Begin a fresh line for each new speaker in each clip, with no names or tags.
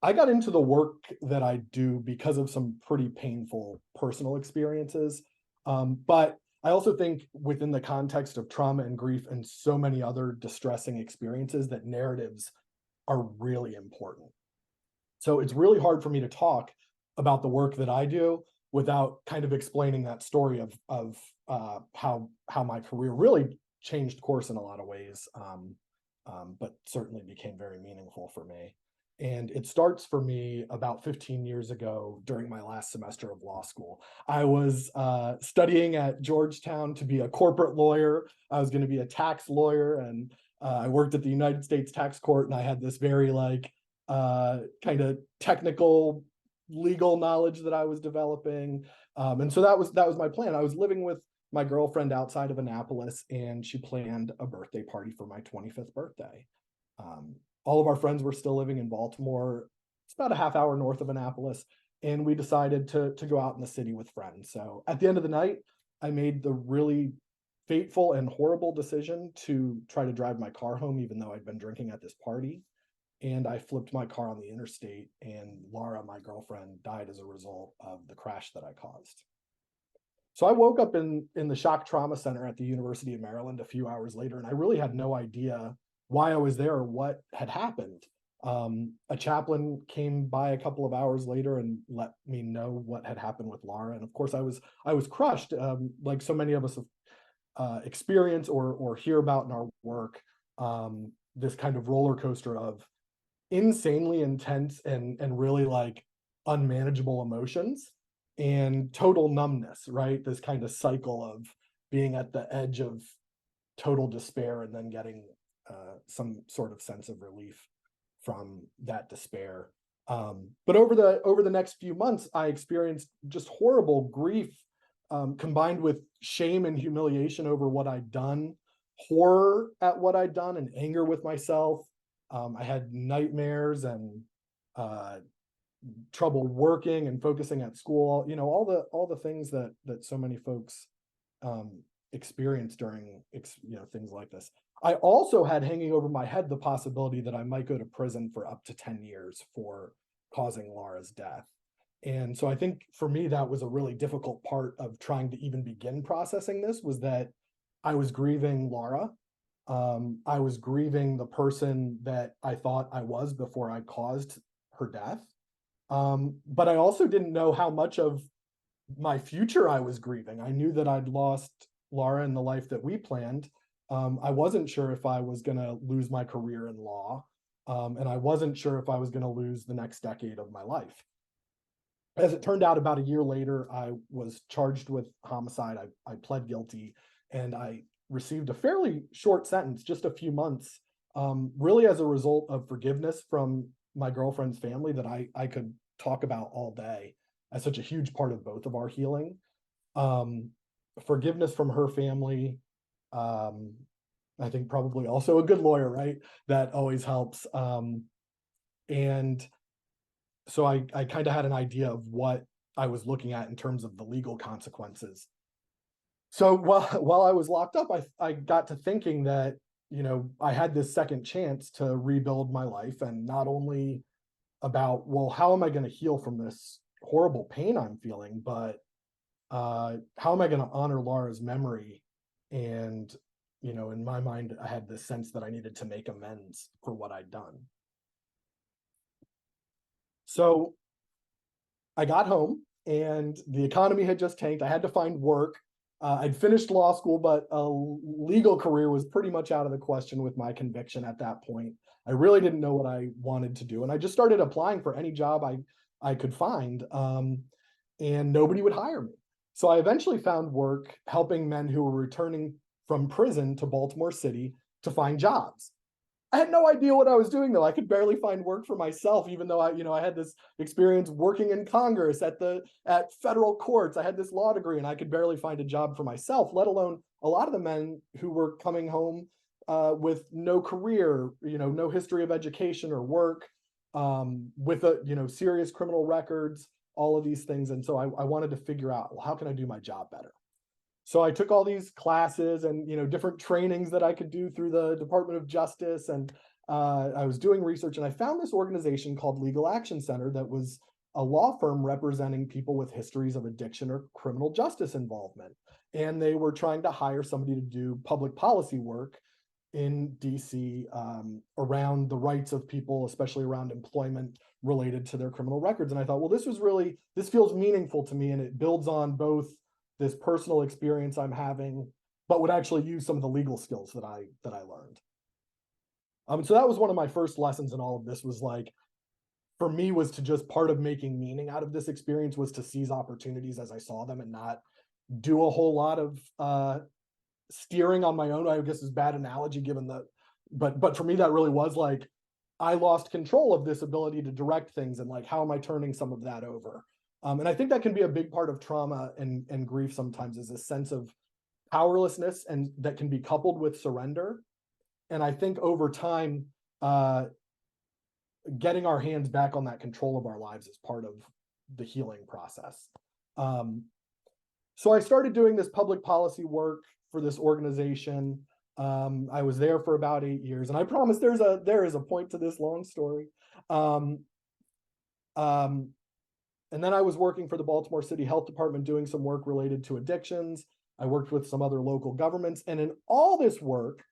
I got into the work that I do because of some pretty painful personal experiences. But I also think within the context of trauma and grief and so many other distressing experiences that narratives are really important. So it's really hard for me to talk about the work that I do without kind of explaining that story of how my career really changed course in a lot of ways, but certainly became very meaningful for me. And it starts for me about 15 years ago during my last semester of law school. I was studying at Georgetown to be a corporate lawyer. I was going to be a tax lawyer, and I worked at the United States Tax Court, and I had this very kind of technical legal knowledge that I was developing. And so that was my plan. I was living with my girlfriend outside of Annapolis, and she planned a birthday party for my 25th birthday. All of our friends were still living in Baltimore. It's about a half hour north of Annapolis, and we decided to go out in the city with friends. So at the end of the night, I made the really fateful and horrible decision to try to drive my car home, even though I'd been drinking at this party. And I flipped my car on the interstate, and Laura, my girlfriend, died as a result of the crash that I caused. So I woke up in the shock trauma center at the University of Maryland a few hours later, and I really had no idea why I was there or what had happened. A chaplain came by a couple of hours later and let me know what had happened with Laura. And of course, I was crushed, like so many of us experience or hear about in our work, this kind of roller coaster of insanely intense and really like unmanageable emotions and total numbness, right? This kind of cycle of being at the edge of total despair and then getting some sort of sense of relief from that despair. But over the next few months, I experienced just horrible grief, combined with shame and humiliation over what I'd done, horror at what I'd done, and anger with myself. I had nightmares and trouble working and focusing at school. You know, all the things that so many folks experience during things like this. I also had hanging over my head the possibility that I might go to prison for up to 10 years for causing Laura's death. And so I think for me, that was a really difficult part of trying to even begin processing this, was that I was grieving Laura. I was grieving the person that I thought I was before I caused her death. But I also didn't know how much of my future I was grieving. I knew that I'd lost Laura and the life that we planned. I wasn't sure if I was going to lose my career in law. And I wasn't sure if I was going to lose the next decade of my life. As it turned out, about a year later, I was charged with homicide. I pled guilty, and I received a fairly short sentence, just a few months, really as a result of forgiveness from my girlfriend's family that I could talk about all day, as such a huge part of both of our healing. Forgiveness from her family. I think probably also a good lawyer, right? That always helps. And so I kind of had an idea of what I was looking at in terms of the legal consequences. So while I was locked up, I got to thinking that, I had this second chance to rebuild my life, and not only about, well, how am I going to heal from this horrible pain I'm feeling, but how am I going to honor Laura's memory? And, in my mind, I had this sense that I needed to make amends for what I'd done. So I got home, and the economy had just tanked. I had to find work. I'd finished law school, but a legal career was pretty much out of the question with my conviction at that point. I really didn't know what I wanted to do, and I just started applying for any job I could find, and nobody would hire me. So I eventually found work helping men who were returning from prison to Baltimore City to find jobs. I had no idea what I was doing, though. I could barely find work for myself, even though I had this experience working in Congress at federal courts. I had this law degree, and I could barely find a job for myself, let alone a lot of the men who were coming home with no career, no history of education or work, with serious criminal records, all of these things. And so I wanted to figure out, well, how can I do my job better? So I took all these classes and, different trainings that I could do through the Department of Justice. And I was doing research and I found this organization called Legal Action Center that was a law firm representing people with histories of addiction or criminal justice involvement. And they were trying to hire somebody to do public policy work in DC around the rights of people, especially around employment related to their criminal records. And I thought, well, this feels meaningful to me, and it builds on both this personal experience I'm having, but would actually use some of the legal skills that I learned. So that was one of my first lessons in all of this, was like, for me, was to just, part of making meaning out of this experience was to seize opportunities as I saw them and not do a whole lot of steering on my own. I guess is a bad analogy given the, but for me, that really was like, I lost control of this ability to direct things, and like, how am I turning some of that over? And I think that can be a big part of trauma and grief sometimes, is a sense of powerlessness, and that can be coupled with surrender. And I think over time, getting our hands back on that control of our lives is part of the healing process. So I started doing this public policy work for this organization. I was there for about 8 years, and I promise there is a point to this long story. And then I was working for the Baltimore City Health Department doing some work related to addictions. I worked with some other local governments, and in all this work,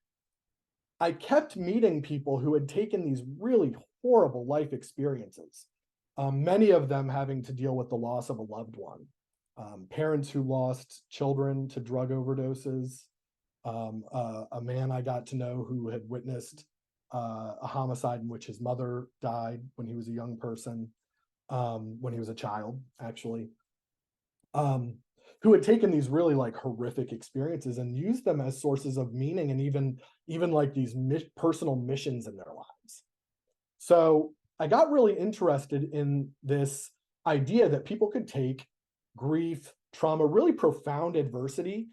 I kept meeting people who had taken these really horrible life experiences, many of them having to deal with the loss of a loved one, parents who lost children to drug overdoses, a man I got to know who had witnessed a homicide in which his mother died when he was a young person, when he was a child, actually, who had taken these really like horrific experiences and used them as sources of meaning, and even like these personal missions in their lives. So I got really interested in this idea that people could take grief, trauma, really profound adversity,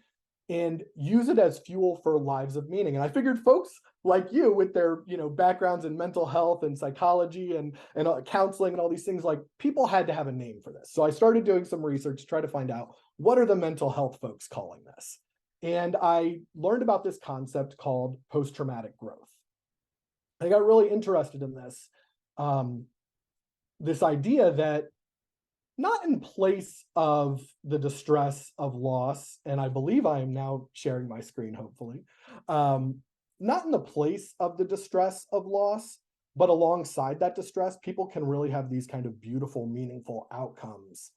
and use it as fuel for lives of meaning. And I figured folks like you, with their backgrounds in mental health and psychology and counseling and all these things, like, people had to have a name for this. So I started doing some research to try to find out, what are the mental health folks calling this? And I learned about this concept called post-traumatic growth. I got really interested in this idea that, not in place of the distress of loss, and I believe I am now sharing my screen, hopefully, not in the place of the distress of loss, but alongside that distress, people can really have these kind of beautiful, meaningful outcomes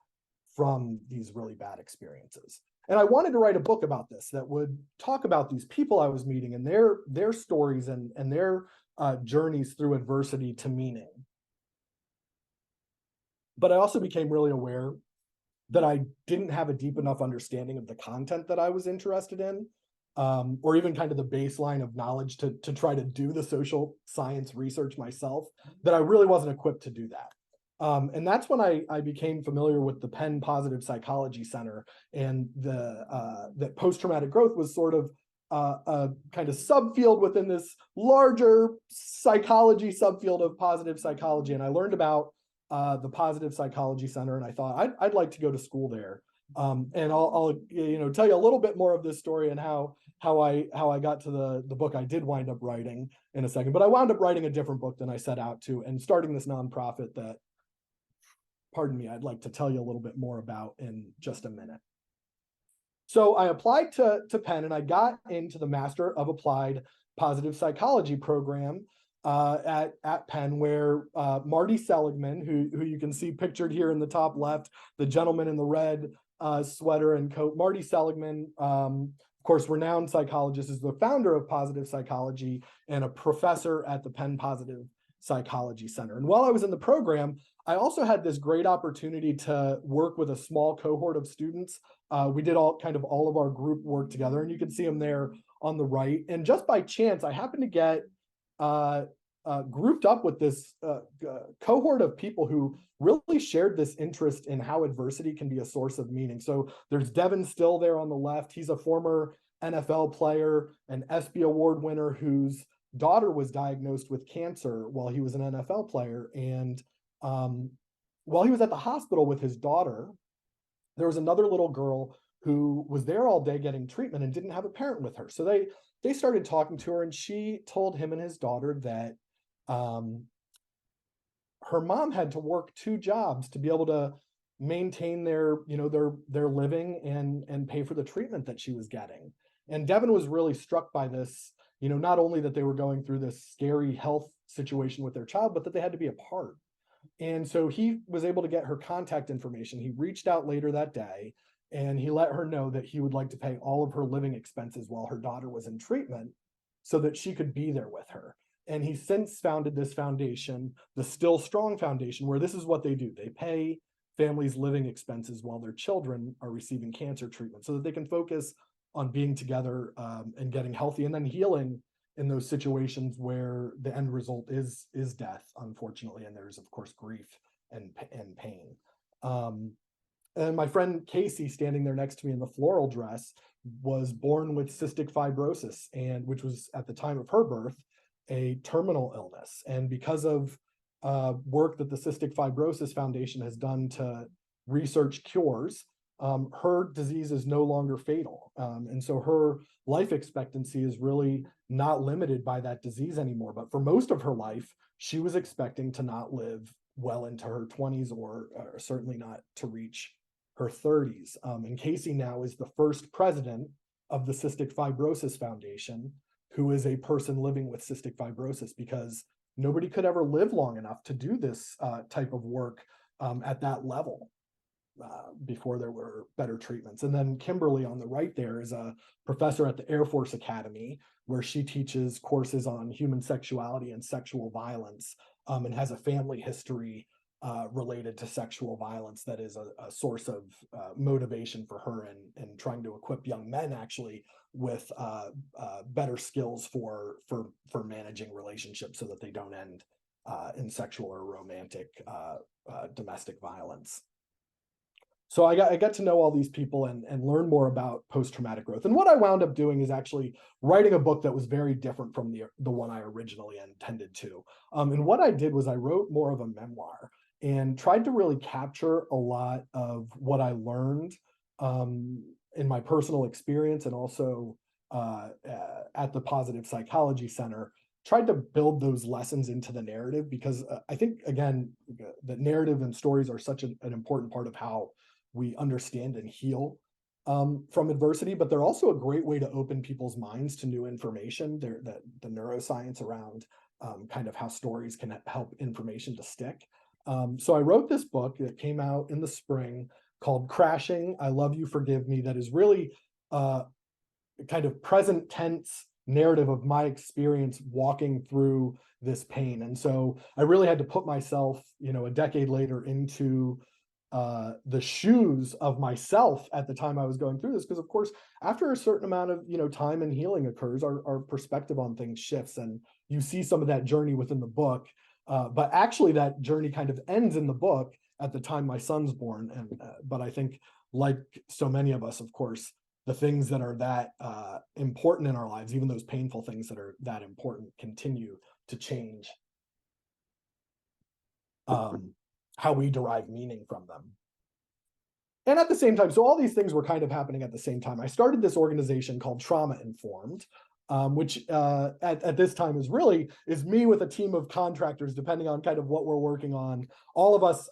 from these really bad experiences. And I wanted to write a book about this that would talk about these people I was meeting and their stories and their journeys through adversity to meaning. But I also became really aware that I didn't have a deep enough understanding of the content that I was interested in, or even kind of the baseline of knowledge to try to do the social science research myself, that I really wasn't equipped to do that. And that's when I became familiar with the Penn Positive Psychology Center, and that post-traumatic growth was sort of a kind of subfield within this larger psychology subfield of positive psychology. And I learned about the Positive Psychology Center, and I thought I'd like to go to school there. And I'll tell you a little bit more of this story and how I got to the book I did wind up writing in a second. But I wound up writing a different book than I set out to, and starting this nonprofit that, pardon me, I'd like to tell you a little bit more about in just a minute. So I applied to Penn, and I got into the Master of Applied Positive Psychology program at Penn, where Marty Seligman, who you can see pictured here in the top left, the gentleman in the red sweater and coat, Marty Seligman, of course, renowned psychologist, is the founder of positive psychology and a professor at the Penn Positive Psychology Center. And while I was in the program, I also had this great opportunity to work with a small cohort of students. We did all of our group work together, and you can see them there on the right. And just by chance, I happened to get grouped up with this cohort of people who really shared this interest in how adversity can be a source of meaning. So there's Devin Still there on the left. He's a former NFL player, an ESPY award winner whose daughter was diagnosed with cancer while he was an NFL player. And while he was at the hospital with his daughter, there was another little girl who was there all day getting treatment and didn't have a parent with her. So they started talking to her, and she told him and his daughter that her mom had to work 2 jobs to be able to maintain their, their living and pay for the treatment that she was getting. And Devin was really struck by this, not only that they were going through this scary health situation with their child, but that they had to be apart. And so he was able to get her contact information. He reached out later that day and he let her know that he would like to pay all of her living expenses while her daughter was in treatment so that she could be there with her. And he's since founded this foundation, the Still Strong Foundation, where this is what they do. They pay families living expenses while their children are receiving cancer treatment so that they can focus on being together and getting healthy and then healing in those situations where the end result is death, unfortunately, and there's of course grief and pain. And my friend Casey, standing there next to me in the floral dress, was born with cystic fibrosis, and which was at the time of her birth a terminal illness. And because of work that the Cystic Fibrosis Foundation has done to research cures, her disease is no longer fatal. And so her life expectancy is really not limited by that disease anymore. But for most of her life, she was expecting to not live well into her 20s or certainly not to reach her 30s. And Casey now is the first president of the Cystic Fibrosis Foundation, who is a person living with cystic fibrosis, because nobody could ever live long enough to do this type of work at that level before there were better treatments. And then Kimberly on the right there is a professor at the Air Force Academy, where she teaches courses on human sexuality and sexual violence, and has a family history related to sexual violence that is a source of motivation for her and trying to equip young men actually with better skills for managing relationships so that they don't end in sexual or romantic domestic violence. So I got to know all these people and learn more about post-traumatic growth. And what I wound up doing is actually writing a book that was very different from the one I originally intended to. And what I did was I wrote more of a memoir and tried to really capture a lot of what I learned in my personal experience, and also at the Positive Psychology Center, tried to build those lessons into the narrative, because I think, again, the narrative and stories are such an important part of how we understand and heal from adversity, but they're also a great way to open people's minds to new information. The neuroscience around kind of how stories can help information to stick. So I wrote this book that came out in the spring called Crashing, I Love You, Forgive Me, that is really kind of present tense narrative of my experience walking through this pain. And so I really had to put myself, a decade later, into the shoes of myself at the time I was going through this, because of course, after a certain amount of time and healing occurs, our perspective on things shifts, and you see some of that journey within the book. But actually, that journey kind of ends in the book at the time my son's born. And but I think, like so many of us, of course, the things that are that important in our lives, even those painful things that are that important, continue to change how we derive meaning from them. And at the same time, so all these things were kind of happening at the same time. I started this organization called Trauma Informed, which at this time is me with a team of contractors, depending on kind of what we're working on. All of us,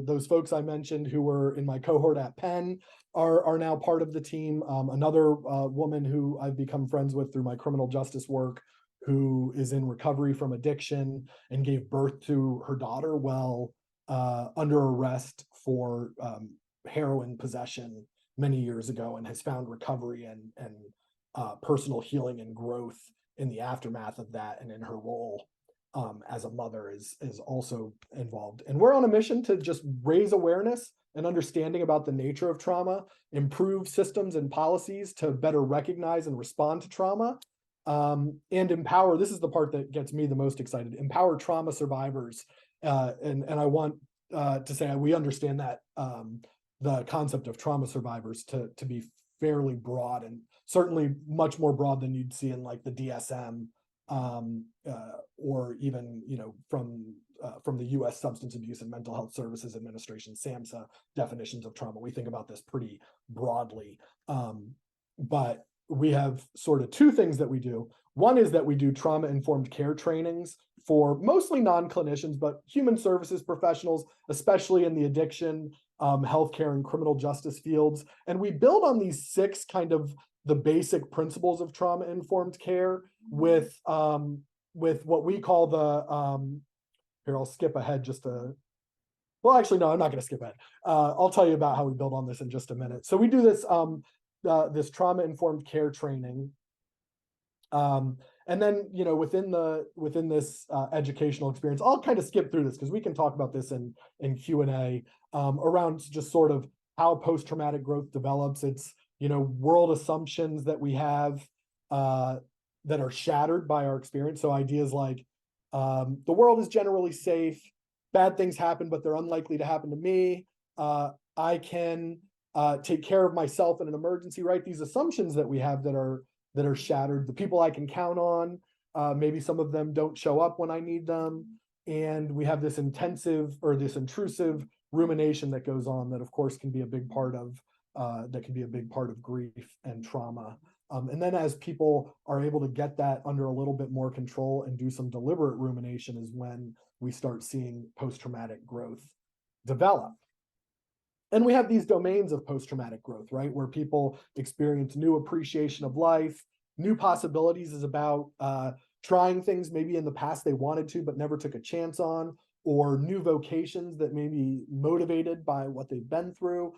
those folks I mentioned who were in my cohort at Penn, are now part of the team. Another woman who I've become friends with through my criminal justice work, who is in recovery from addiction and gave birth to her daughter while under arrest for heroin possession many years ago, and has found recovery and personal healing and growth in the aftermath of that, and in her role as a mother is also involved. And we're on a mission to just raise awareness and understanding about the nature of trauma, improve systems and policies to better recognize and respond to trauma, and empower, this is the part that gets me the most excited, empower trauma survivors. And I want to say we understand that the concept of trauma survivors to be fairly broad, and certainly much more broad than you'd see in like the DSM or even from the U.S. Substance Abuse and Mental Health Services Administration, SAMHSA, definitions of trauma. We think about this pretty broadly, but we have sort of two things that we do. One is that we do trauma-informed care trainings for mostly non-clinicians, but human services professionals, especially in the addiction, healthcare, and criminal justice fields. And we build on these 6 kind of the basic principles of trauma-informed care with what we call the, here, I'll skip ahead just to, well, actually, no, I'm not going to skip ahead. I'll tell you about how we build on this in just a minute. So we do this, this trauma-informed care training. And then, you know, within this educational experience, I'll kind of skip through this because we can talk about this in Q&A around just sort of how post-traumatic growth develops. It's, you know, world assumptions that we have that are shattered by our experience. So ideas like the world is generally safe, bad things happen, but they're unlikely to happen to me. I can take care of myself in an emergency, right? These assumptions that we have that are shattered, the people I can count on, maybe some of them don't show up when I need them. And we have this intensive or this intrusive rumination that goes on that of course can be a big part of grief and trauma. And then as people are able to get that under a little bit more control and do some deliberate rumination is when we start seeing post-traumatic growth develop. And we have these domains of post-traumatic growth, right? Where people experience new appreciation of life. New possibilities is about trying things maybe in the past they wanted to, but never took a chance on, or new vocations that may be motivated by what they've been through,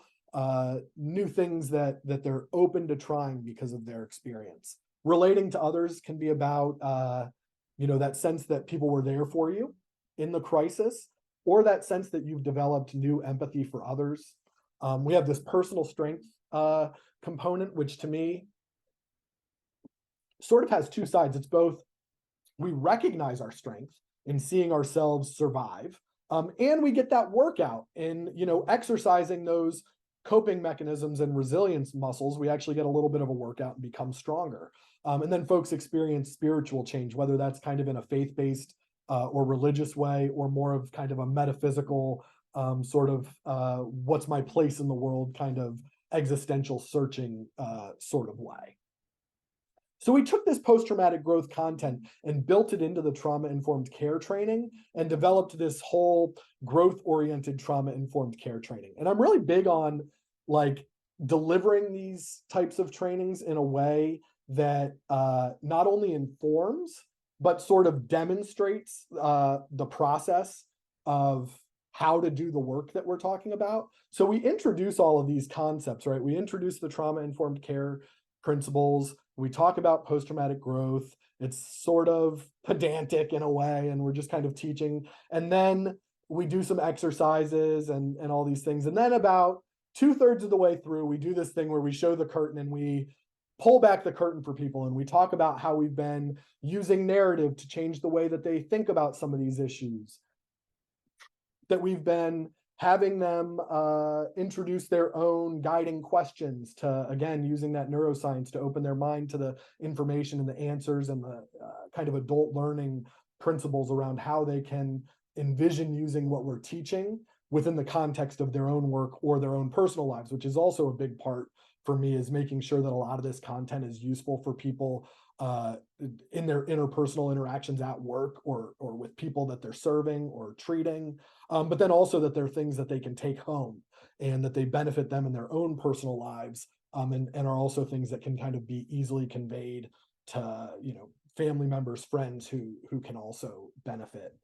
new things that they're open to trying because of their experience. Relating to others can be about, you know, that sense that people were there for you in the crisis, or that sense that you've developed new empathy for others. We have this personal strength component, which to me sort of has 2 sides. It's both we recognize our strength in seeing ourselves survive, and we get that workout in, you know, exercising those coping mechanisms and resilience muscles. We actually get a little bit of a workout and become stronger. And then folks experience spiritual change, whether that's kind of in a faith-based or religious way, or more of kind of a metaphysical sort of what's my place in the world kind of existential searching sort of way. So we took this post-traumatic growth content and built it into the trauma-informed care training and developed this whole growth-oriented trauma-informed care training. And I'm really big on like delivering these types of trainings in a way that not only informs, but sort of demonstrates the process of how to do the work that we're talking about. So we introduce all of these concepts, right? We introduce the trauma-informed care principles. We talk about post-traumatic growth. It's sort of pedantic in a way, and we're just kind of teaching. And then we do some exercises and all these things. And then about 2/3 of the way through, we do this thing where we show the curtain and we pull back the curtain for people. And we talk about how we've been using narrative to change the way that they think about some of these issues, that we've been having them introduce their own guiding questions to, again, using that neuroscience to open their mind to the information and the answers and the kind of adult learning principles around how they can envision using what we're teaching within the context of their own work or their own personal lives, which is also a big part for me, is making sure that a lot of this content is useful for people in their interpersonal interactions at work or with people that they're serving or treating, but then also that they're things that they can take home and that they benefit them in their own personal lives, and are also things that can kind of be easily conveyed to, you know, family members, friends who can also benefit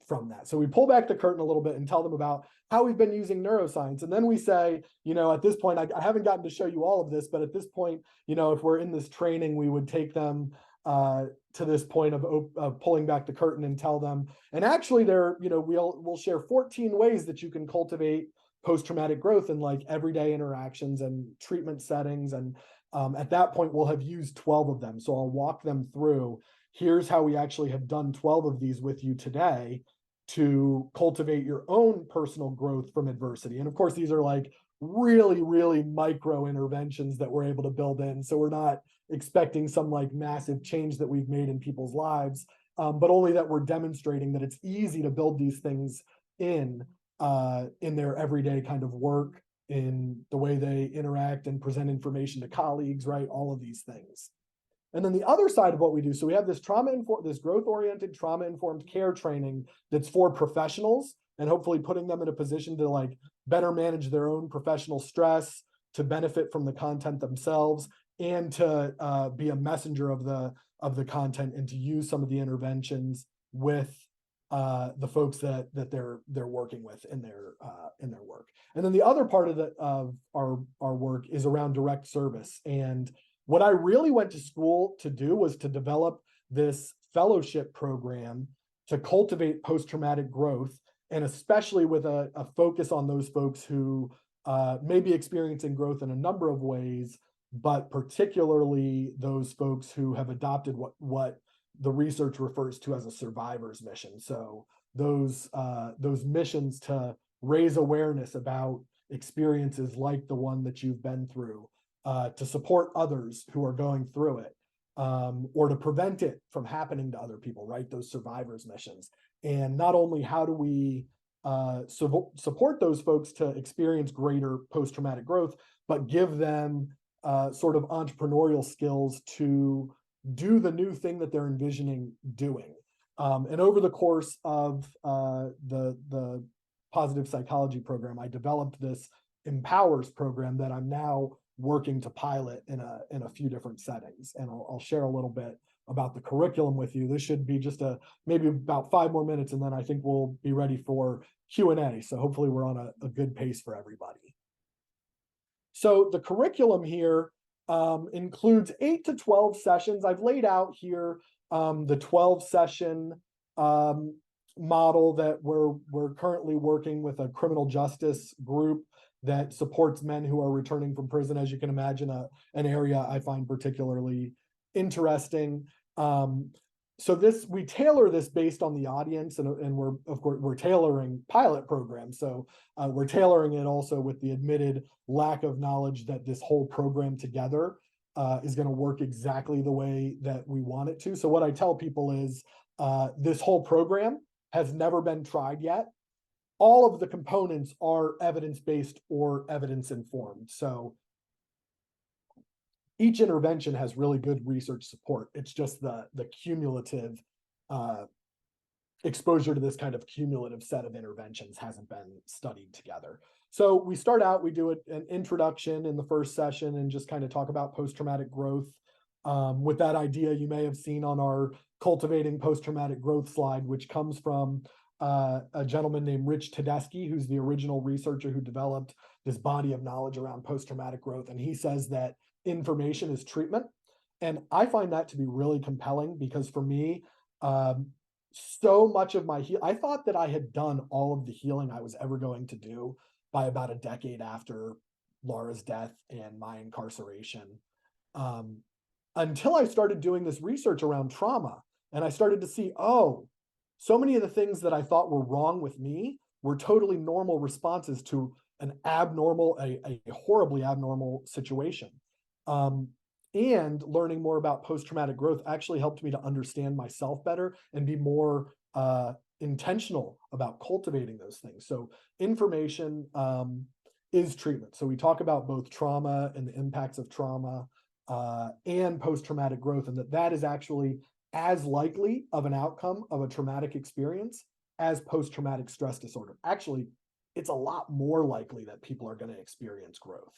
from that. So we pull back the curtain a little bit and tell them about how we've been using neuroscience. And then we say, you know, at this point, I haven't gotten to show you all of this, but at this point, you know, if we're in this training, we would take them to this point of pulling back the curtain and tell them, and actually there, you know, we'll share 14 ways that you can cultivate post-traumatic growth in like everyday interactions and treatment settings. And at that point, we'll have used 12 of them. So I'll walk them through, here's how we actually have done 12 of these with you today to cultivate your own personal growth from adversity. And of course, these are like really, really micro interventions that we're able to build in. So we're not expecting some like massive change that we've made in people's lives, but only that we're demonstrating that it's easy to build these things in their everyday kind of work, in the way they interact and present information to colleagues, right? All of these things. And then the other side of what we do, so we have this this growth-oriented trauma-informed care training that's for professionals, and hopefully putting them in a position to like better manage their own professional stress, to benefit from the content themselves, and to be a messenger of the content, and to use some of the interventions with the folks that they're working with in their work. And then the other part of our work is around direct service. And what I really went to school to do was to develop this fellowship program to cultivate post-traumatic growth, and especially with a focus on those folks who may be experiencing growth in a number of ways, but particularly those folks who have adopted what the research refers to as a survivor's mission. So those missions to raise awareness about experiences like the one that you've been through, to support others who are going through it, or to prevent it from happening to other people, right? Those survivor's missions. And not only how do we support those folks to experience greater post-traumatic growth, but give them sort of entrepreneurial skills to do the new thing that they're envisioning doing. And over the course of the positive psychology program, I developed this Empowers program that I'm now working to pilot in a few different settings. And I'll share a little bit about the curriculum with you. This should be just maybe about 5 more minutes, and then I think we'll be ready for Q&A. So hopefully we're on a good pace for everybody. So the curriculum here includes 8 to 12 sessions. I've laid out here the 12 session model that we're currently working with a criminal justice group that supports men who are returning from prison. As you can imagine, an area I find particularly interesting. So we tailor this based on the audience, and we're tailoring pilot programs. So we're tailoring it also with the admitted lack of knowledge that this whole program together is going to work exactly the way that we want it to. So what I tell people is this whole program has never been tried yet. All of the components are evidence-based or evidence-informed. So each intervention has really good research support. It's just the cumulative exposure to this kind of cumulative set of interventions hasn't been studied together. So we start out, we do an introduction in the first session and just kind of talk about post-traumatic growth. With that idea you may have seen on our cultivating post-traumatic growth slide, which comes from a gentleman named Rich Tedeschi, who's the original researcher who developed this body of knowledge around post-traumatic growth. And he says that information is treatment. And I find that to be really compelling, because for me, so much of my I thought that I had done all of the healing I was ever going to do by about a decade after Laura's death and my incarceration, until I started doing this research around trauma. And I started to see, oh, so many of the things that I thought were wrong with me were totally normal responses to an abnormal, a horribly abnormal situation. And learning more about post-traumatic growth actually helped me to understand myself better and be more intentional about cultivating those things. So information is treatment. So we talk about both trauma and the impacts of trauma and post-traumatic growth, and that is actually as likely of an outcome of a traumatic experience as post-traumatic stress disorder. Actually, it's a lot more likely that people are going to experience growth.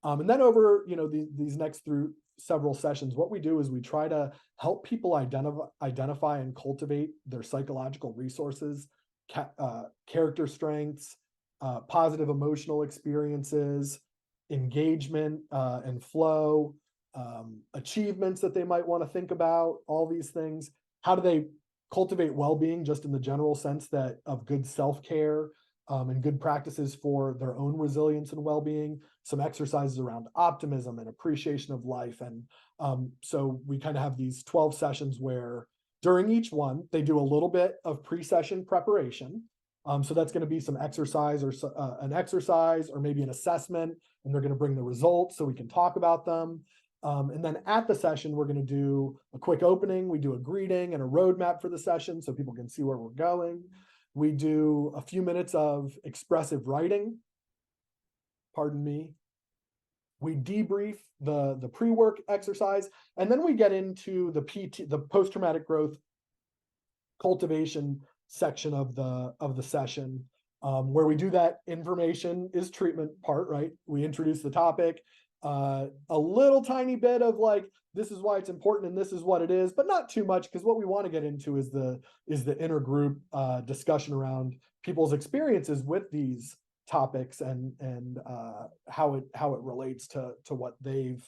And then over these next through several sessions, what we do is we try to help people identify and cultivate their psychological resources, character strengths, positive emotional experiences, engagement and flow, achievements that they might want to think about, all these things. How do they cultivate well-being just in the general sense that of good self-care and good practices for their own resilience and well-being, some exercises around optimism and appreciation of life. And so we kind of have these 12 sessions where during each one, they do a little bit of pre-session preparation. So that's going to be some exercise or an exercise or maybe an assessment, and they're going to bring the results so we can talk about them. And then at the session, we're going to do a quick opening. We do a greeting and a roadmap for the session so people can see where we're going. We do a few minutes of expressive writing. Pardon me. We debrief the pre-work exercise, and then we get into the post-traumatic growth cultivation section of the session, where we do that information is treatment part, right? We introduce the topic, a little tiny bit of like, this is why it's important and this is what it is, but not too much, because what we want to get into is the intergroup discussion around people's experiences with these topics and how it relates to what they've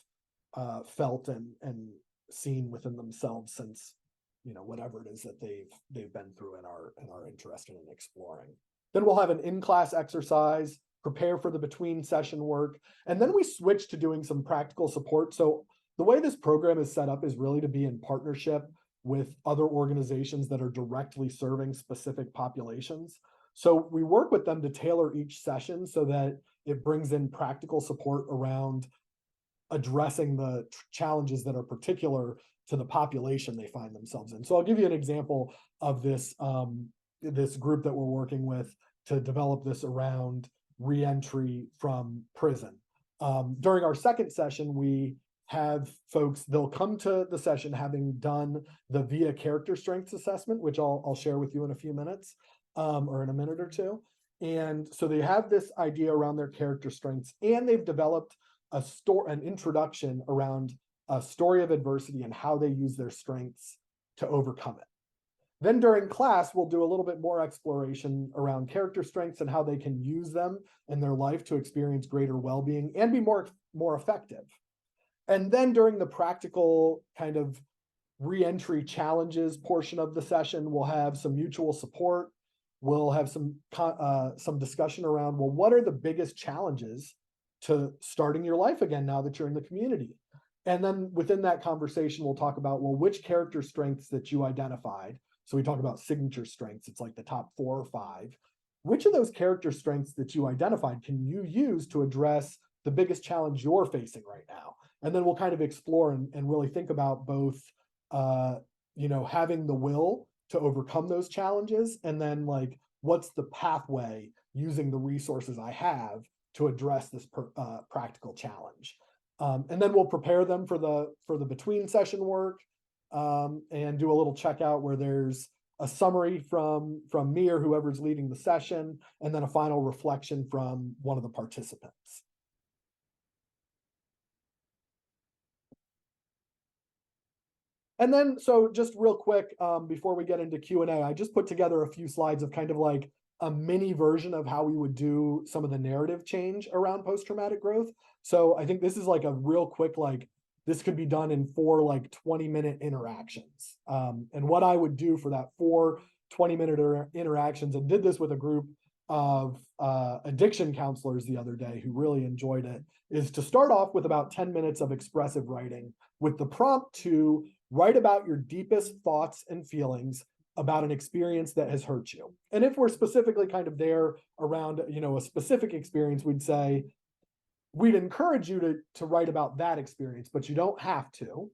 felt and seen within themselves since, you know, whatever it is that they've been through and are interested in exploring. Then we'll have an in-class exercise, prepare for the between session work, and then we switch to doing some practical support. So the way this program is set up is really to be in partnership with other organizations that are directly serving specific populations. So we work with them to tailor each session so that it brings in practical support around addressing the challenges that are particular to the population they find themselves in. So I'll give you an example of this, this group that we're working with to develop this around reentry from prison. During our second session, we have folks, they'll come to the session having done the VIA character strengths assessment, which I'll share with you in a few minutes, or in a minute or two. And so they have this idea around their character strengths, and they've developed an introduction around a story of adversity and how they use their strengths to overcome it. Then during class, we'll do a little bit more exploration around character strengths and how they can use them in their life to experience greater well-being and be more effective. And then during the practical kind of reentry challenges portion of the session, we'll have some mutual support. We'll have some discussion around, well, what are the biggest challenges to starting your life again now that you're in the community? And then within that conversation, we'll talk about, well, which character strengths that you identified. So we talk about signature strengths. It's like the top 4 or 5. Which of those character strengths that you identified can you use to address the biggest challenge you're facing right now? And then we'll kind of explore and really think about both, you know, having the will to overcome those challenges, and then like, what's the pathway using the resources I have to address this practical challenge. And then we'll prepare them for the between session work, and do a little checkout where there's a summary from me or whoever's leading the session, and then a final reflection from one of the participants. And then, so just real quick, before we get into Q&A, I just put together a few slides of kind of like a mini version of how we would do some of the narrative change around post-traumatic growth. So I think this is like a real quick, like, this could be done in 4 like 20-minute interactions. And what I would do for that 4 20-minute interactions, and did this with a group of addiction counselors the other day who really enjoyed it, is to start off with about 10 minutes of expressive writing with the prompt to write about your deepest thoughts and feelings about an experience that has hurt you. And if we're specifically kind of there around, you know, a specific experience, we'd say, we'd encourage you to write about that experience, but you don't have to.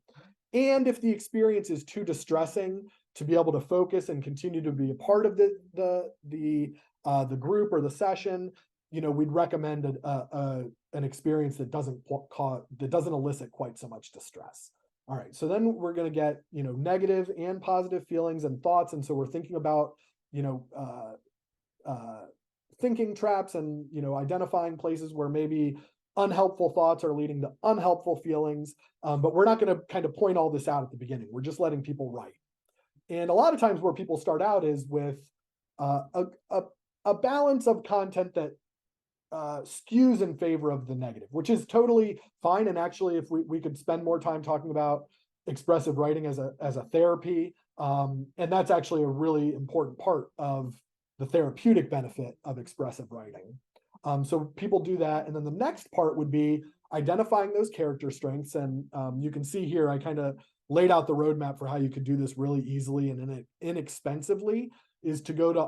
And if the experience is too distressing to be able to focus and continue to be a part of the group or the session, you know, we'd recommend an experience that doesn't elicit quite so much distress. All right, so then we're going to get, you know, negative and positive feelings and thoughts, and so we're thinking about, you know, thinking traps and, you know, identifying places where maybe unhelpful thoughts are leading to unhelpful feelings, but we're not going to kind of point all this out at the beginning. We're just letting people write. And a lot of times where people start out is with a balance of content that skews in favor of the negative, which is totally fine. And actually, if we could spend more time talking about expressive writing as a therapy, and that's actually a really important part of the therapeutic benefit of expressive writing. So people do that. And then the next part would be identifying those character strengths. And you can see here, I kind of laid out the roadmap for how you could do this really easily and inexpensively, is to go to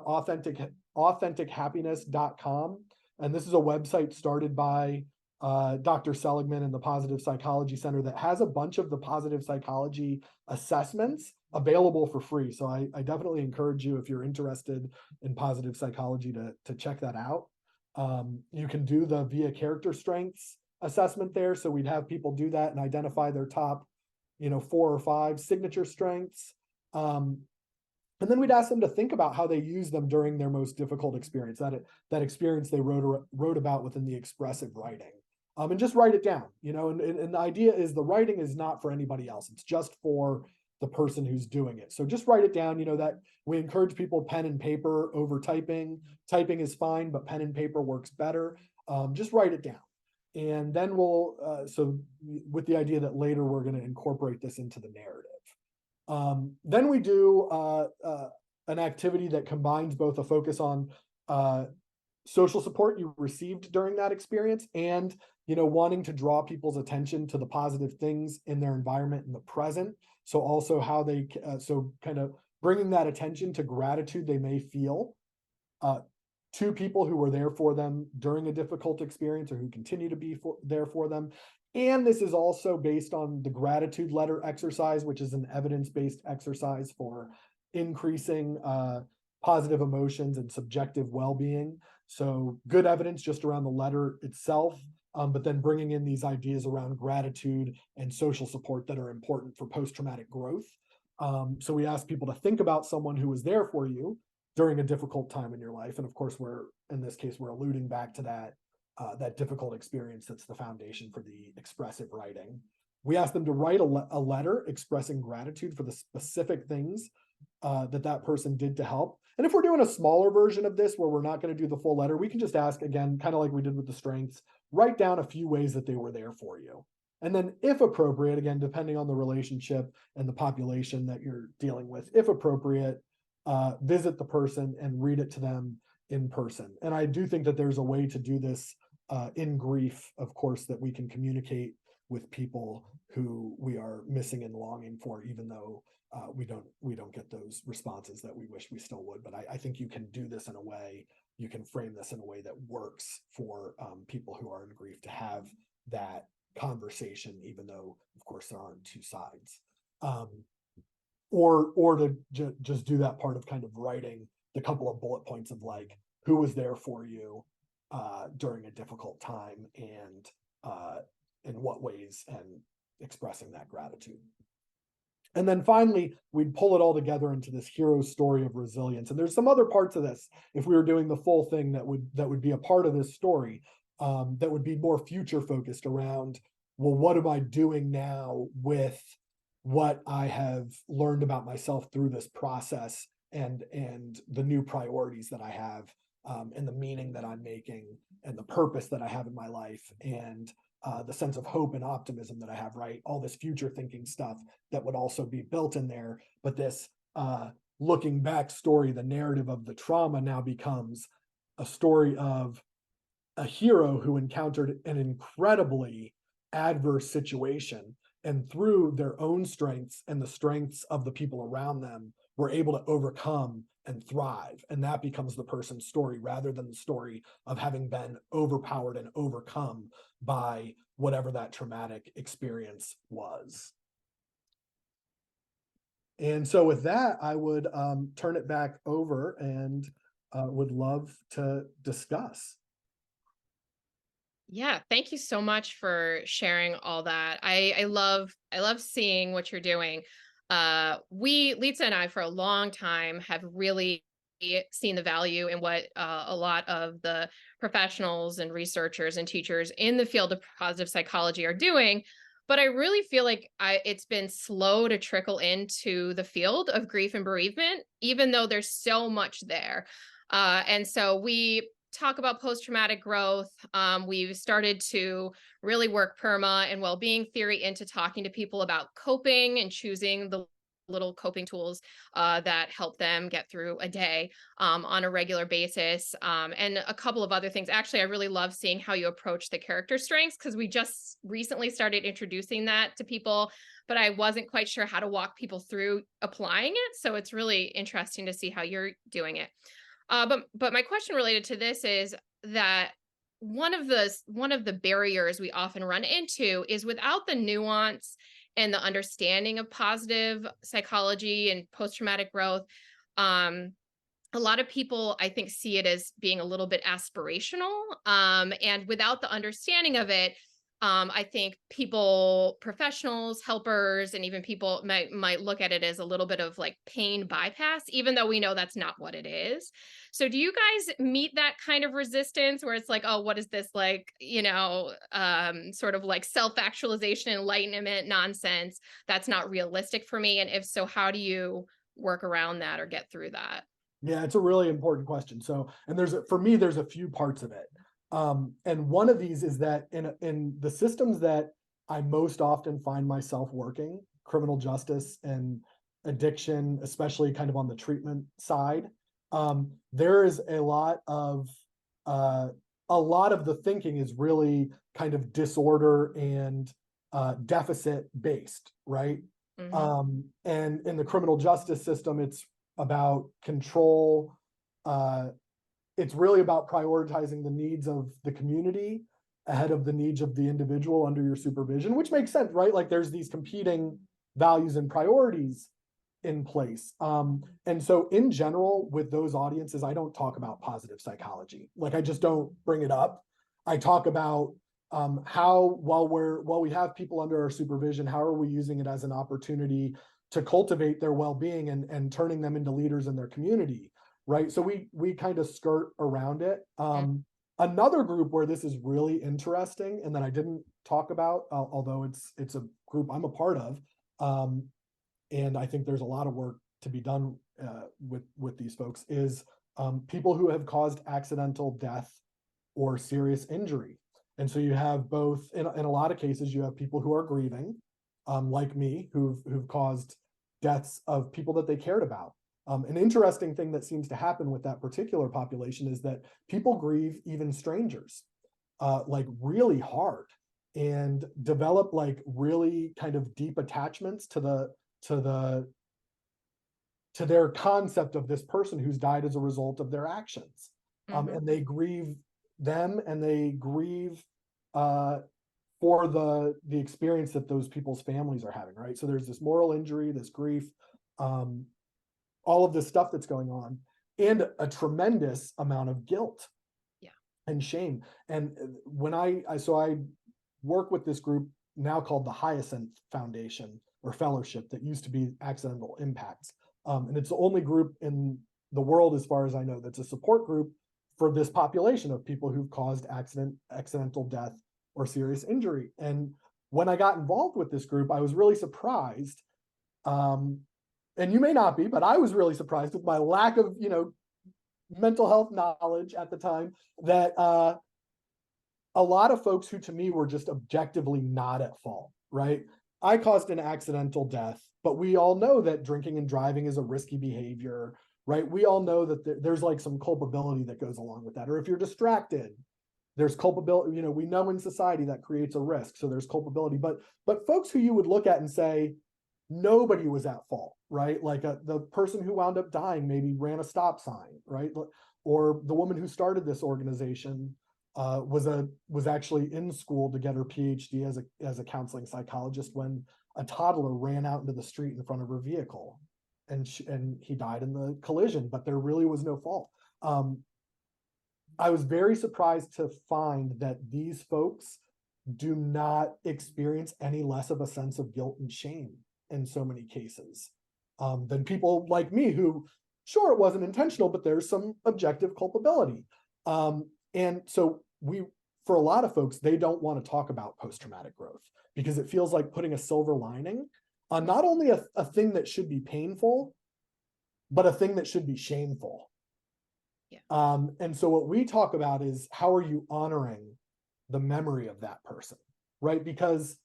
authentichappiness.com. And this is a website started by Dr. Seligman and the Positive Psychology Center that has a bunch of the positive psychology assessments available for free. So I definitely encourage you, if you're interested in positive psychology, to check that out. You can do the VIA character strengths assessment there. So we'd have people do that and identify their top, 4 or 5 signature strengths. And then we'd ask them to think about how they use them during their most difficult experience, that experience they wrote about within the expressive writing. And just write it down, and the idea is the writing is not for anybody else. It's just for the person who's doing it. So just write it down, that we encourage people pen and paper over typing. Typing is fine, but pen and paper works better. Just write it down. And then so with the idea that later we're going to incorporate this into the narrative. Then we do an activity that combines both a focus on social support you received during that experience and, wanting to draw people's attention to the positive things in their environment in the present. So also how they, so kind of bringing that attention to gratitude they may feel to people who were there for them during a difficult experience or who continue to be there for them. And this is also based on the gratitude letter exercise, which is an evidence-based exercise for increasing positive emotions and subjective well-being. So good evidence just around the letter itself, but then bringing in these ideas around gratitude and social support that are important for post-traumatic growth. So we ask people to think about someone who was there for you during a difficult time in your life. And of course, in this case, we're alluding back to that difficult experience that's the foundation for the expressive writing. We ask them to write a letter expressing gratitude for the specific things that person did to help. And if we're doing a smaller version of this where we're not going to do the full letter, we can just ask, again, kind of like we did with the strengths, write down a few ways that they were there for you. And then if appropriate, again, depending on the relationship and the population that you're dealing with, if appropriate, visit the person and read it to them in person. And I do think that there's a way to do this in grief, of course, that we can communicate with people who we are missing and longing for, even though we don't get those responses that we wish we still would. But I think you can do this in a way, you can frame this in a way that works for people who are in grief to have that conversation, even though, of course, there aren't two sides. Or to just do that part of kind of writing the couple of bullet points of like, who was there for you during a difficult time and in what ways, and expressing that gratitude. And then finally, we'd pull it all together into this hero story of resilience. And there's some other parts of this, if we were doing the full thing, that would be a part of this story, that would be more future focused around, well, what am I doing now with what I have learned about myself through this process, and the new priorities that I have, and the meaning that I'm making, and the purpose that I have in my life, and the sense of hope and optimism that I have, right? All this future thinking stuff that would also be built in there. But this looking back story, the narrative of the trauma, now becomes a story of a hero who encountered an incredibly adverse situation, and through their own strengths and the strengths of the people around them, were able to overcome and thrive. And that becomes the person's story, rather than the story of having been overpowered and overcome by whatever that traumatic experience was. And so with that, I would turn it back over and would love to discuss.
Yeah, thank you so much for sharing all that. I love seeing what you're doing. Lisa and I, for a long time, have really seen the value in what a lot of the professionals and researchers and teachers in the field of positive psychology are doing. But I really feel like it's been slow to trickle into the field of grief and bereavement, even though there's so much there. And so we talk about post-traumatic growth. We've started to really work PERMA and well-being theory into talking to people about coping and choosing the little coping tools that help them get through a day on a regular basis, and a couple of other things. Actually, I really love seeing how you approach the character strengths, because we just recently started introducing that to people, but I wasn't quite sure how to walk people through applying it. So it's really interesting to see how you're doing it. But my question related to this is that one of the barriers we often run into is, without the nuance and the understanding of positive psychology and post-traumatic growth, a lot of people, I think, see it as being a little bit aspirational. And without the understanding of it, I think people, professionals, helpers, and even people might look at it as a little bit of like pain bypass, even though we know that's not what it is. So do you guys meet that kind of resistance where it's like, oh, what is this, like, sort of like self-actualization, enlightenment nonsense that's not realistic for me? And if so, how do you work around that or get through that?
Yeah, it's a really important question. So, and for me, there's a few parts of it. And one of these is that in the systems that I most often find myself working, criminal justice and addiction, especially kind of on the treatment side, there is uh, a lot of the thinking is really kind of disorder and deficit based, right?
Hmm.
And in the criminal justice system, it's about control. Uh, it's really about prioritizing the needs of the community ahead of the needs of the individual under your supervision, which makes sense, right? Like there's these competing values and priorities in place. And so in general, with those audiences, I don't talk about positive psychology. Like I just don't bring it up. I talk about how while we have people under our supervision, how are we using it as an opportunity to cultivate their well-being and turning them into leaders in their community, right? So we kind of skirt around it. Another group where this is really interesting and that I didn't talk about, although it's a group I'm a part of, and I think there's a lot of work to be done with these folks, is people who have caused accidental death or serious injury. And so you have both, in a lot of cases, you have people who are grieving, like me, who've caused deaths of people that they cared about. An interesting thing that seems to happen with that particular population is that people grieve even strangers, like really hard, and develop like really kind of deep attachments to the to their concept of this person who's died as a result of their actions.
Hmm.
And they grieve them, and they grieve uh, for the experience that those people's families are having, right? So there's this moral injury, this grief, um, all of this stuff that's going on, and a tremendous amount of guilt
Yeah.
and shame. And when I work with this group now called the Hyacinth Foundation or Fellowship that used to be Accidental Impacts. And it's the only group in the world, as far as I know, that's a support group for this population of people who've caused accidental death or serious injury. And when I got involved with this group, I was really surprised. And you may not be, but I was really surprised with my lack of, mental health knowledge at the time, that a lot of folks who to me were just objectively not at fault, right? I caused an accidental death, but we all know that drinking and driving is a risky behavior, right? We all know that there's like some culpability that goes along with that. Or if you're distracted, there's culpability. We know in society that creates a risk, so there's culpability. But folks who you would look at and say nobody was at fault, right? Like the person who wound up dying maybe ran a stop sign, right? Or the woman who started this organization was actually in school to get her PhD as a counseling psychologist when a toddler ran out into the street in front of her vehicle, and he died in the collision, but there really was no fault. I was very surprised to find that these folks do not experience any less of a sense of guilt and shame in so many cases than people like me who, sure, it wasn't intentional, but there's some objective culpability. And so for a lot of folks, they don't want to talk about post-traumatic growth because it feels like putting a silver lining on not only a thing that should be painful, but a thing that should be shameful.
Yeah.
And so what we talk about is how are you honoring the memory of that person, right? Because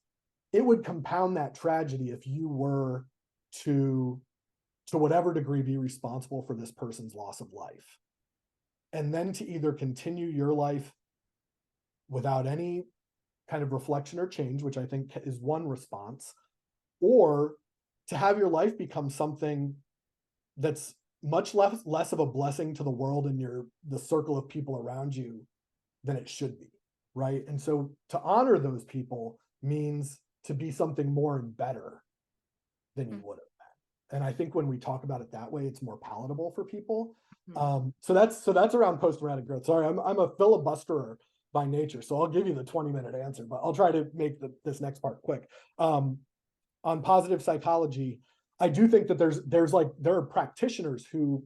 it would compound that tragedy if you were to whatever degree be responsible for this person's loss of life, and then to either continue your life without any kind of reflection or change, which I think is one response, or to have your life become something that's much less of a blessing to the world and the circle of people around you than it should be, right? And so to honor those people means to be something more and better than you would have been. And I think when we talk about it that way, it's more palatable for people.
Mm-hmm.
So that's around post-traumatic growth. Sorry, I'm a filibusterer by nature. So I'll give you the 20-minute answer, but I'll try to make this next part quick. On positive psychology, I do think that there are practitioners who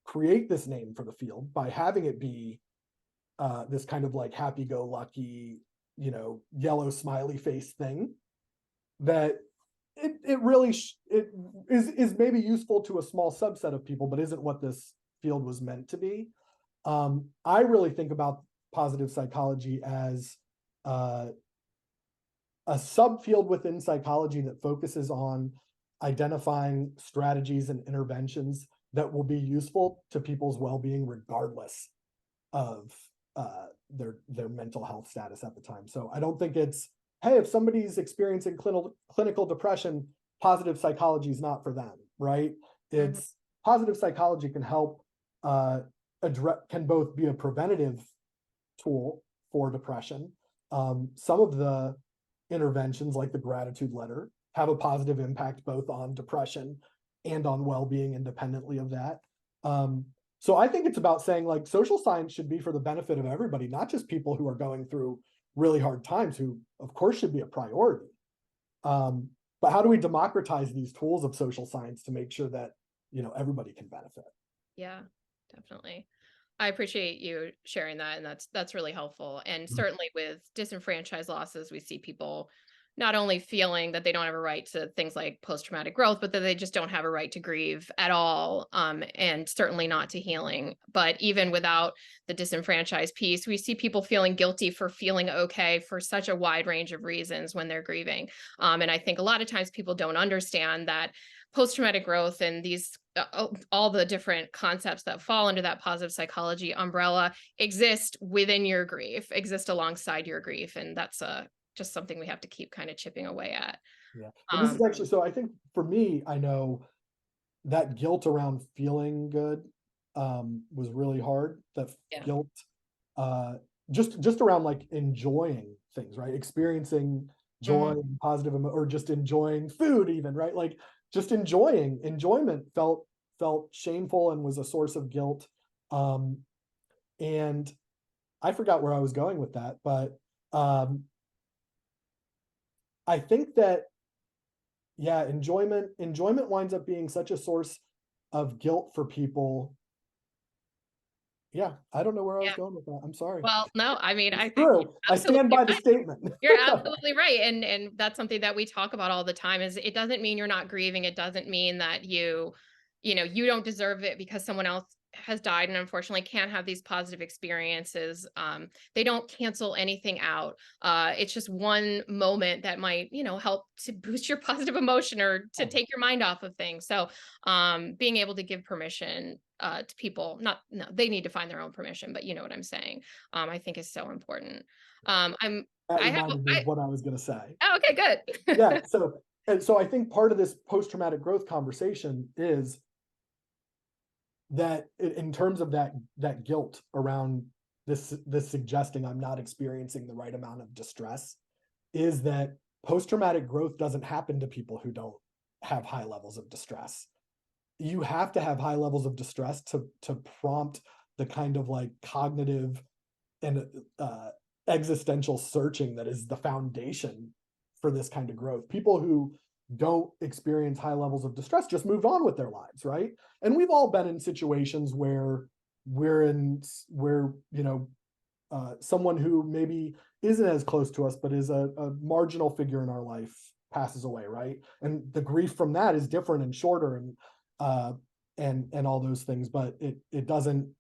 create this name for the field by having it be this kind of like happy-go-lucky, yellow smiley face thing that it really it is maybe useful to a small subset of people, but isn't what this field was meant to be. I really think about positive psychology as a subfield within psychology that focuses on identifying strategies and interventions that will be useful to people's well-being regardless of their mental health status at the time. So I don't think it's, hey, if somebody's experiencing clinical depression, positive psychology is not for them, right? It's positive psychology can help can both be a preventative tool for depression. Some of the interventions, like the gratitude letter, have a positive impact both on depression and on well-being independently of that. So I think it's about saying, like, social science should be for the benefit of everybody, not just people who are going through really hard times, who of course should be a priority. But how do we democratize these tools of social science to make sure that, everybody can benefit?
Yeah, definitely. I appreciate you sharing that, and that's really helpful. And certainly with disenfranchised losses, we see people not only feeling that they don't have a right to things like post-traumatic growth, but that they just don't have a right to grieve at all, and certainly not to healing. But even without the disenfranchised piece, we see people feeling guilty for feeling okay for such a wide range of reasons when they're grieving. And I think a lot of times people don't understand that post-traumatic growth and these all the different concepts that fall under that positive psychology umbrella exist within your grief, exist alongside your grief, and that's just something we have to keep kind of chipping away at.
Yeah. And this is actually, so I think for me, I know that guilt around feeling good was really hard. That
Yeah.
guilt just around like enjoying things, right? Experiencing joy and positive or just enjoying food even, right? Like just enjoyment felt shameful and was a source of guilt. And I forgot where I was going with that, but I think that, yeah, enjoyment winds up being such a source of guilt for people. Yeah, I don't know where I was
Yeah.
going with that. I'm sorry.
Well, no, I mean, I
It's
think
true. I stand by the statement.
you're absolutely right. And that's something that we talk about all the time is it doesn't mean you're not grieving. It doesn't mean that you don't deserve it because someone else has died and unfortunately can't have these positive experiences. They don't cancel anything out. It's just one moment that might, help to boost your positive emotion or to take your mind off of things. So being able to give permission to people, no, they need to find their own permission, but you know what I'm saying, I think is so important.
That reminded me of what I was going to say.
Oh, okay, good.
Yeah. So I think part of this post-traumatic growth conversation is that in terms of that guilt around this suggesting I'm not experiencing the right amount of distress, is that post-traumatic growth doesn't happen to people who don't have high levels of distress. You have to have high levels of distress to prompt the kind of like cognitive and existential searching that is the foundation for this kind of growth. People who don't experience high levels of distress just moved on with their lives, right? And we've all been in situations where someone who maybe isn't as close to us but is a marginal figure in our life passes away, right? And the grief from that is different and shorter and all those things, but it doesn't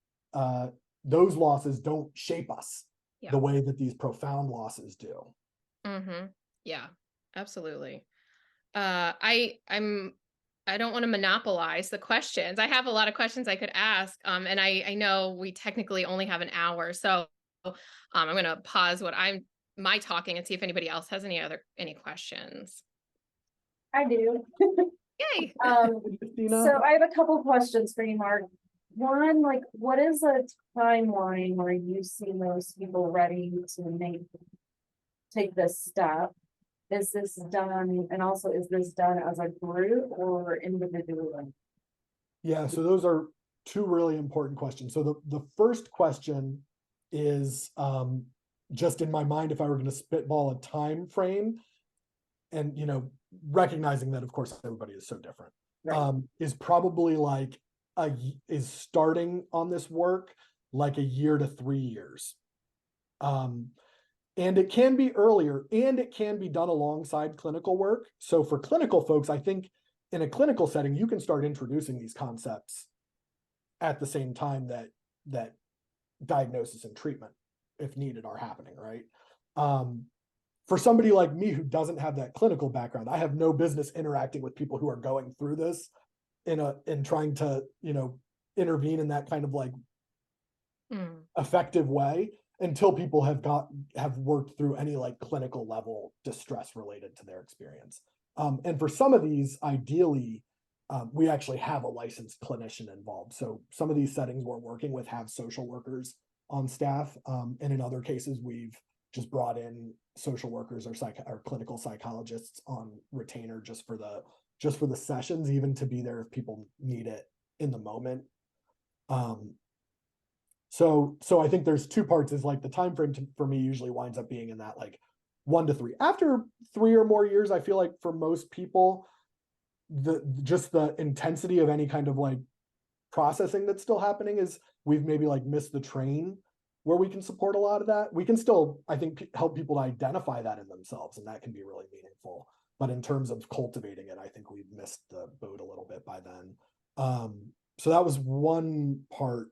those losses don't shape us the way that these profound losses do.
Yeah, absolutely. I don't want to monopolize the questions. I have a lot of questions I could ask. And I know we technically only have an hour, so I'm going to pause my talking and see if anybody else has any questions.
I do.
Yay.
So I have a couple questions for you, Mark. One, like, what is a timeline where you see most people ready to take this step? Is this done, and also is this done as a group or individually?
Yeah, so those are two really important questions. So the first question is just in my mind, if I were going to spitball a time frame, and recognizing that of course everybody is so different,
Right.
is probably like is starting on this work like a year to 3 years. And it can be earlier, and it can be done alongside clinical work. So for clinical folks, I think in a clinical setting, you can start introducing these concepts at the same time that diagnosis and treatment, if needed, are happening, right? For somebody like me who doesn't have that clinical background, I have no business interacting with people who are going through this in trying to, intervene in that kind of like effective way until people have worked through any like clinical level distress related to their experience. And for some of these, ideally, we actually have a licensed clinician involved. So some of these settings we're working with have social workers on staff. And in other cases, we've just brought in social workers or clinical psychologists on retainer just for the sessions, even to be there if people need it in the moment. So I think there's two parts. Is like the time frame for me usually winds up being in that like 1 to 3. After 3 or more years, I feel like for most people, just the intensity of any kind of like processing that's still happening is we've maybe like missed the train where we can support a lot of that. We can still, I think, help people to identify that in themselves, and that can be really meaningful. But in terms of cultivating it, I think we've missed the boat a little bit by then. So that was one part.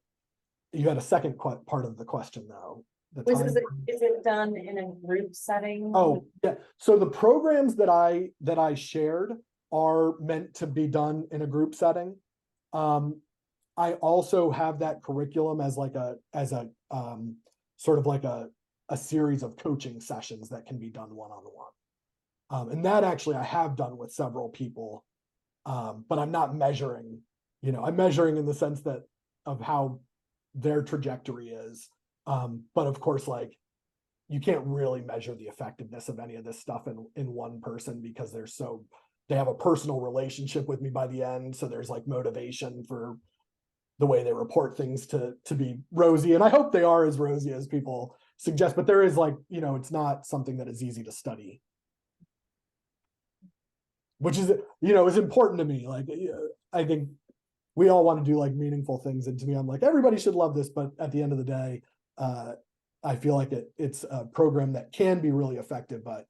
You had a second part of the question, though.
Is it done in a group setting?
Oh, yeah. So the programs that I shared are meant to be done in a group setting. I also have that curriculum as a sort of like a series of coaching sessions that can be done one-on-one. And that actually I have done with several people, but I'm not measuring. I'm measuring in the sense that of how their trajectory is. But of course, like you can't really measure the effectiveness of any of this stuff in one person because they have a personal relationship with me by the end. So there's like motivation for the way they report things to be rosy. And I hope they are as rosy as people suggest, but there is like, it's not something that is easy to study, which is, is important to me. Like, I think we all want to do like meaningful things. And to me, I'm like, everybody should love this. But at the end of the day, I feel like it's a program that can be really effective, but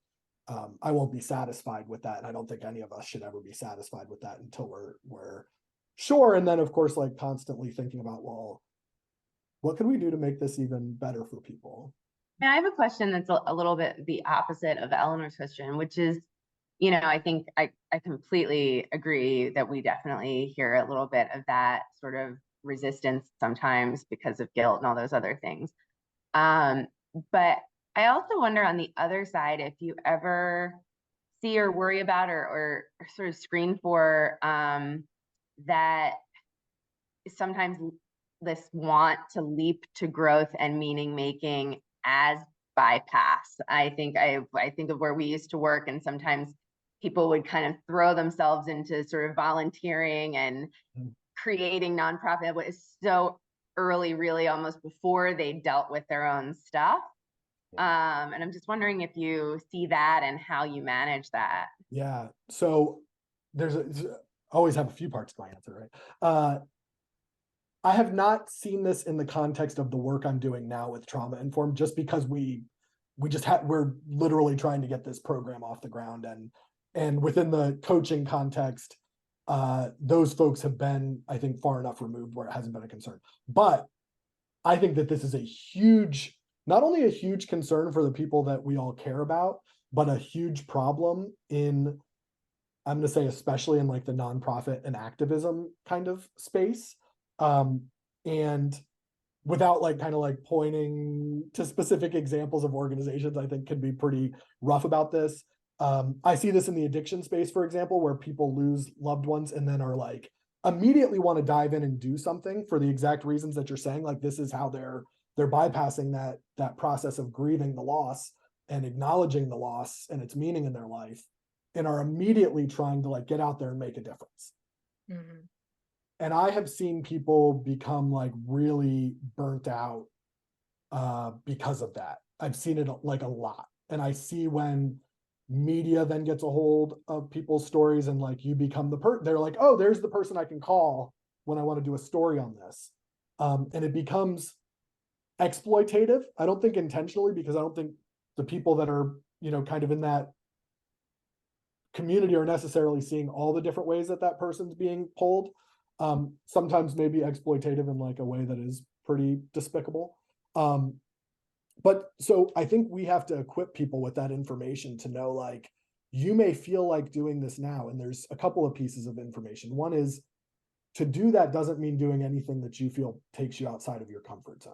I won't be satisfied with that. And I don't think any of us should ever be satisfied with that until we're sure. And then of course, like constantly thinking about, well, what can we do to make this even better for people?
And I have a question that's a little bit the opposite of Eleanor's question, which is, I think I completely agree that we definitely hear a little bit of that sort of resistance sometimes because of guilt and all those other things. But I also wonder on the other side, if you ever see or worry about or sort of screen for that sometimes this want to leap to growth and meaning making as bypass. I think of where we used to work, and sometimes people would kind of throw themselves into sort of volunteering and creating nonprofit. What is so early, really almost before they dealt with their own stuff. And I'm just wondering if you see that and how you manage that.
Yeah. So there's always have a few parts to my answer, right? I have not seen this in the context of the work I'm doing now with Trauma Informed, just because we're literally trying to get this program off the ground, and within the coaching context, those folks have been, I think, far enough removed where it hasn't been a concern. But I think that this is not only a huge concern for the people that we all care about, but a huge problem I'm going to say, especially in like the nonprofit and activism kind of space. And without like kind of like pointing to specific examples of organizations, I think can be pretty rough about this. I see this in the addiction space, for example, where people lose loved ones and then are like immediately want to dive in and do something for the exact reasons that you're saying. Like this is how they're bypassing that process of grieving the loss and acknowledging the loss and its meaning in their life, and are immediately trying to like get out there and make a difference. Mm-hmm. And I have seen people become like really burnt out because of that. I've seen it like a lot. And I see when media then gets a hold of people's stories and like you become they're like, oh, there's the person I can call when I want to do a story on this. And it becomes exploitative. I don't think intentionally, because I don't think the people that are, kind of in that community are necessarily seeing all the different ways that that person's being pulled. Sometimes maybe exploitative in like a way that is pretty despicable. But so I think we have to equip people with that information to know, like, you may feel like doing this now. And there's a couple of pieces of information. One is, to do that doesn't mean doing anything that you feel takes you outside of your comfort zone,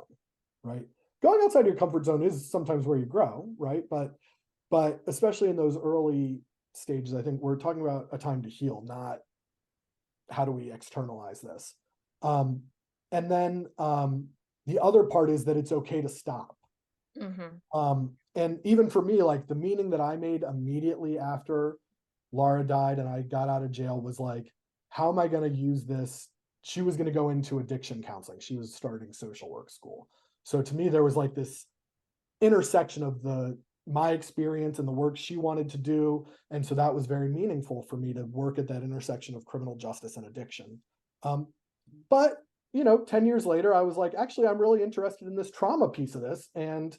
right? Going outside your comfort zone is sometimes where you grow, right? But especially in those early stages, I think we're talking about a time to heal, not how do we externalize this. And then the other part is that it's okay to stop. And even for me, like, the meaning that I made immediately after Laura died and I got out of jail was like, how am I going to use this? She was going to go into addiction counseling. She was starting social work school. So to me, there was like this intersection of my experience and the work she wanted to do. And so that was very meaningful for me to work at that intersection of criminal justice and addiction. But 10 years later, I was like, actually, I'm really interested in this trauma piece of this. And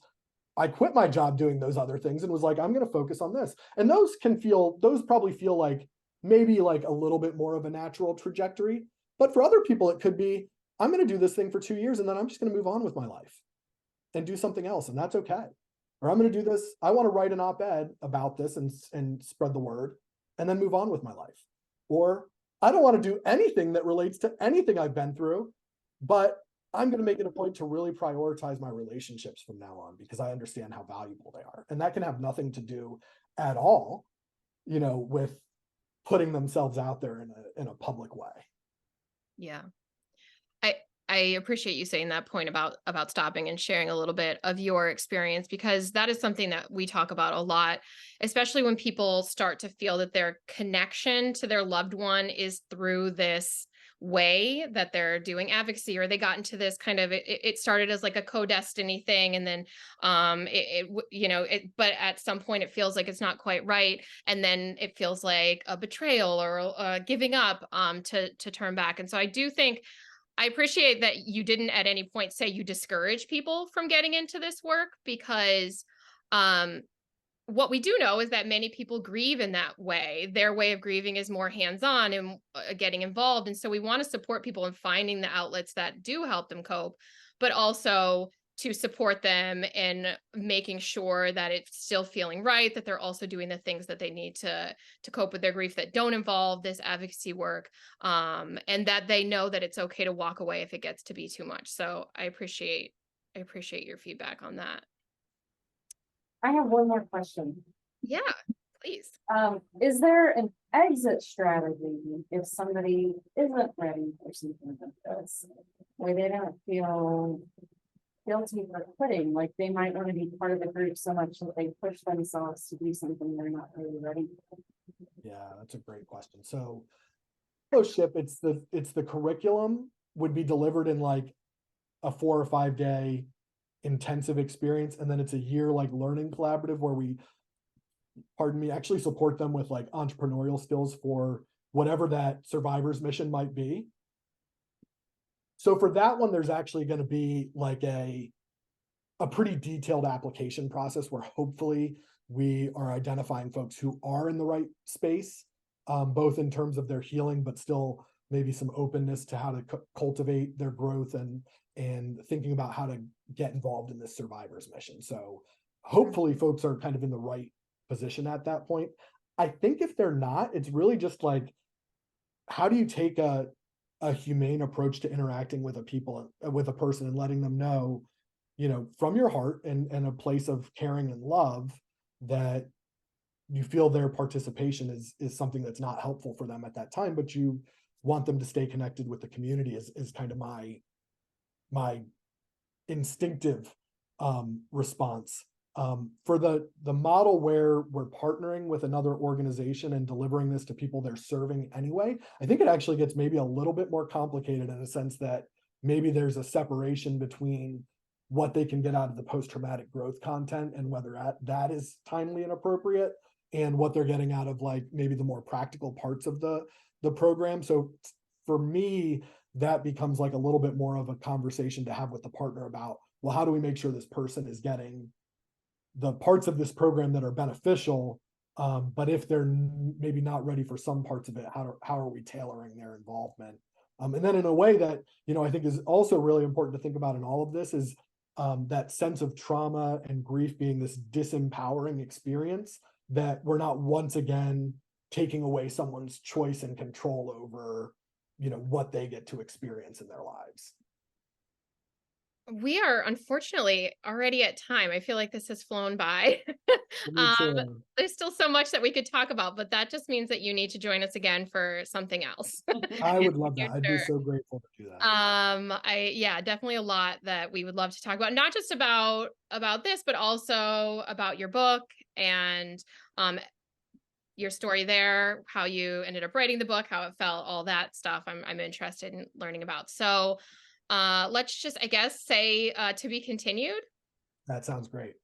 I quit my job doing those other things and was like, I'm going to focus on this. And those probably feel like maybe like a little bit more of a natural trajectory. But for other people, it could be, I'm going to do this thing for 2 years and then I'm just going to move on with my life and do something else. And that's okay. Or I'm going to do this. I want to write an op-ed about this and spread the word and then move on with my life. Or I don't want to do anything that relates to anything I've been through, but I'm going to make it a point to really prioritize my relationships from now on, because I understand how valuable they are. And that can have nothing to do at all, with putting themselves out there in a public way.
Yeah. I appreciate you saying that point about stopping and sharing a little bit of your experience, because that is something that we talk about a lot, especially when people start to feel that their connection to their loved one is through this way that they're doing advocacy, or they got into this kind of, it started as like a co-destiny thing. And then but at some point it feels like it's not quite right. And then it feels like a betrayal or giving up to turn back. And so I do think, I appreciate that you didn't at any point say you discourage people from getting into this work, because what we do know is that many people grieve in that way. Their way of grieving is more hands-on and getting involved. And so we want to support people in finding the outlets that do help them cope, but also to support them in making sure that it's still feeling right, that they're also doing the things that they need to cope with their grief that don't involve this advocacy work, and that they know that it's okay to walk away if it gets to be too much. So I appreciate your feedback on that.
I have one more question.
Yeah, please.
Is there an exit strategy if somebody isn't ready for something like this, where they don't feel guilty for quitting? Like, they might want to be part of the group so much that they push themselves to do something they're not really ready for.
Yeah, that's a great question. So fellowship, it's the curriculum would be delivered in like a 4 or 5 day intensive experience, and then it's a year like learning collaborative where we actually support them with like entrepreneurial skills for whatever that survivor's mission might be. So for that one, there's actually going to be like a pretty detailed application process where hopefully we are identifying folks who are in the right space, both in terms of their healing, but still maybe some openness to how to cultivate their growth and thinking about how to get involved in this survivor's mission. So hopefully folks are kind of in the right position at that point. I think if they're not, it's really just like, how do you take a humane approach to interacting with a person and letting them know, from your heart and a place of caring and love, that you feel their participation is something that's not helpful for them at that time, but you want them to stay connected with the community is kind of my instinctive response. For the model where we're partnering with another organization and delivering this to people they're serving anyway, I think it actually gets maybe a little bit more complicated in a sense that maybe there's a separation between what they can get out of the post-traumatic growth content and whether that is timely and appropriate, and what they're getting out of like maybe the more practical parts of the program. So for me, that becomes like a little bit more of a conversation to have with the partner about, well, how do we make sure this person is getting the parts of this program that are beneficial, but if they're maybe not ready for some parts of it, how are we tailoring their involvement? And then in a way that, you know, I think is also really important to think about in all of this is that sense of trauma and grief being this disempowering experience, that we're not once again taking away someone's choice and control over, you know, what they get to experience in their lives.
We are unfortunately already at time. I feel like this has flown by.
Me too.
There's still so much that we could talk about, but that just means that you need to join us again for something else.
I
in
would
the
love that. I'd be
future.
so grateful to do that.
Yeah, definitely a lot that we would love to talk about, not just about this, but also about your book and um your story there, how you ended up writing the book, how it felt, all that stuff. I'm interested in learning about. So let's just, I guess, say to be continued.
That sounds great.